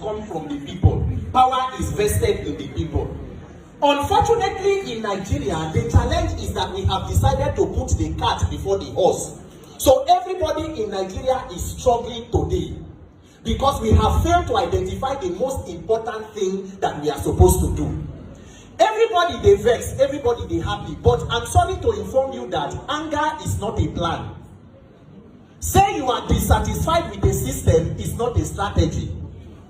come from the people. Power is vested in the people. Unfortunately, in Nigeria, the challenge is that we have decided to put the cart before the horse. So everybody in Nigeria is struggling today because we have failed to identify the most important thing that we are supposed to do. Everybody they vex, everybody they happy, but I'm sorry to inform you that anger is not a plan. Say you are dissatisfied with the system is not a strategy.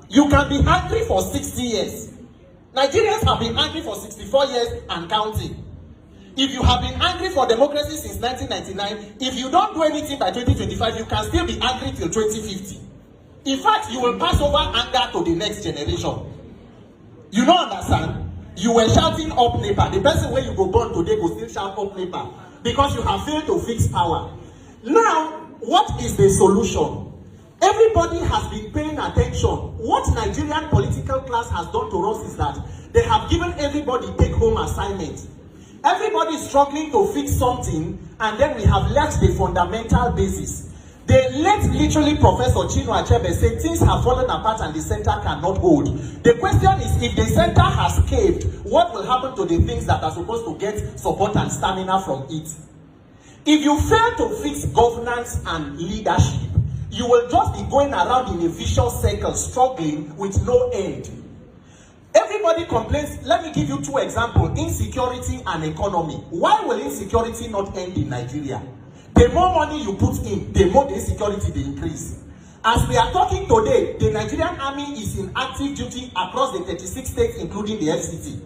You can be angry for 60 years. Nigerians have been angry for 64 years and counting. If you have been angry for democracy since 1999, if you don't do anything by 2025, you can still be angry till 2050. In fact, you will pass over anger to the next generation. You don't understand? You were shouting up NEPA. The person where you go born today will still shout up NEPA because you have failed to fix power. Now, what is the solution? Everybody has been paying attention. What Nigerian political class has done to us is that they have given everybody take-home assignments. Everybody is struggling to fix something, and then we have left the fundamental basis. The late literally Professor Chinua Achebe said things have fallen apart and the center cannot hold. The question is, if the center has caved, what will happen to the things that are supposed to get support and stamina from it? If you fail to fix governance and leadership, you will just be going around in a vicious circle, struggling with no end. Everybody complains. Let me give you two examples: insecurity and economy. Why will insecurity not end in Nigeria? The more money you put in, the more the insecurity they increase. As we are talking today, the Nigerian army is in active duty across the 36 states, including the FCT.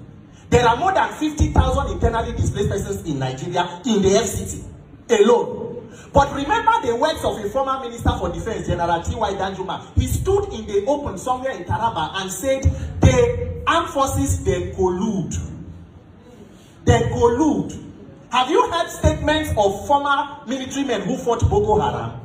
There are more than 50,000 internally displaced persons in Nigeria in the FCT alone. But remember the words of a former Minister for Defense, General T.Y. Danjuma. He stood in the open somewhere in Taraba and said, the armed forces, they collude. They collude. Have you heard statements of former military men who fought Boko Haram?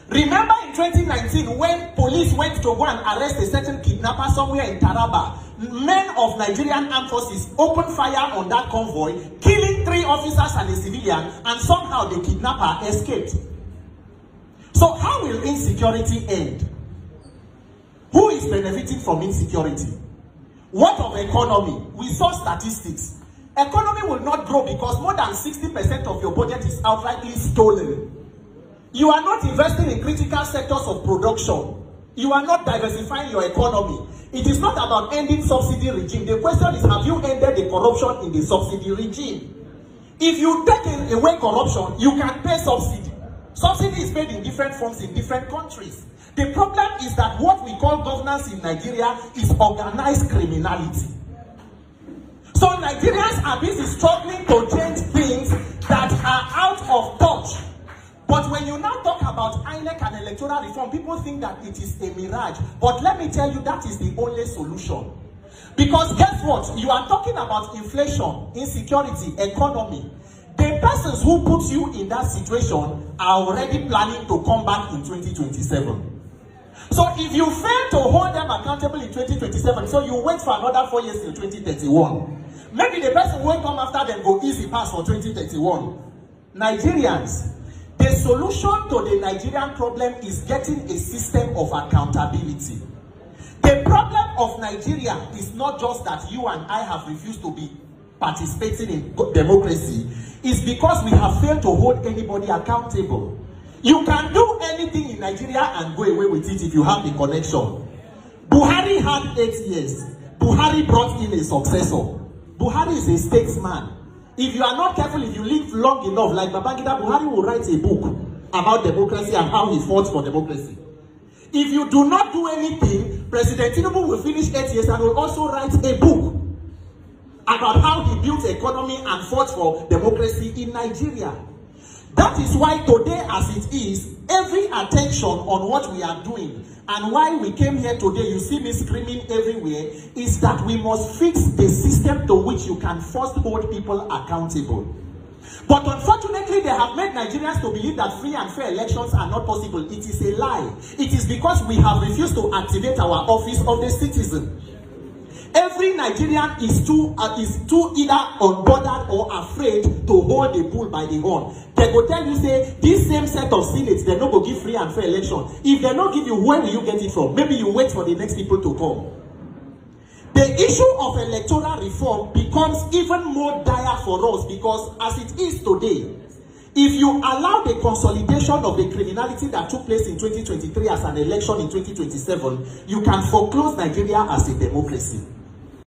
Remember in 2019 when police went to go and arrest a certain kidnapper somewhere in Taraba, men of Nigerian armed forces opened fire on that convoy, killing 3 officers and a civilian, and somehow the kidnapper escaped. So how will insecurity end? Who is benefiting from insecurity? What of economy? We saw statistics. Economy will not grow because more than 60% of your budget is outrightly stolen. You are not investing in critical sectors of production. You are not diversifying your economy. It is not about ending subsidy regime. The question is, have you ended the corruption in the subsidy regime? If you take away corruption, you can pay subsidy. Subsidy is paid in different forms in different countries. The problem is that what we call governance in Nigeria is organized criminality. So Nigerians are busy struggling to change things that are out of touch. But when you now talk about INEC and electoral reform, people think that it is a mirage. But let me tell you, that is the only solution. Because guess what? You are talking about inflation, insecurity, economy. The persons who put you in that situation are already planning to come back in 2027. So if you fail to hold them accountable in 2027, so you wait for another 4 years till 2031. Maybe the person who will come after them go easy pass for 2031. Nigerians, the solution to the Nigerian problem is getting a system of accountability. The problem of Nigeria is not just that you and I have refused to be participating in democracy. It's because we have failed to hold anybody accountable. You can do anything in Nigeria and go away with it if you have the connection. Buhari had 8 years. Buhari brought in a successor. Buhari is a statesman. If you are not careful, if you live long enough, like Babangida, Buhari will write a book about democracy and how he fought for democracy. If you do not do anything, President Tinubu will finish 8 years and will also write a book about how he built economy and fought for democracy in Nigeria. That is why today, as it is, every attention on what we are doing and why we came here today, you see me screaming everywhere, is that we must fix the system to which you can first hold people accountable. But unfortunately, they have made Nigerians to believe that free and fair elections are not possible. It is a lie. It is because we have refused to activate our office of the citizen. Every every Nigerian is too either unbothered or afraid to hold the bull by the horn. They go tell you, say, this same set of senates, they no go give free and fair election. If they not give you, where will you get it from? Maybe you wait for the next people to come. The issue of electoral reform becomes even more dire for us because as it is today, if you allow the consolidation of the criminality that took place in 2023 as an election in 2027, you can foreclose Nigeria as a democracy.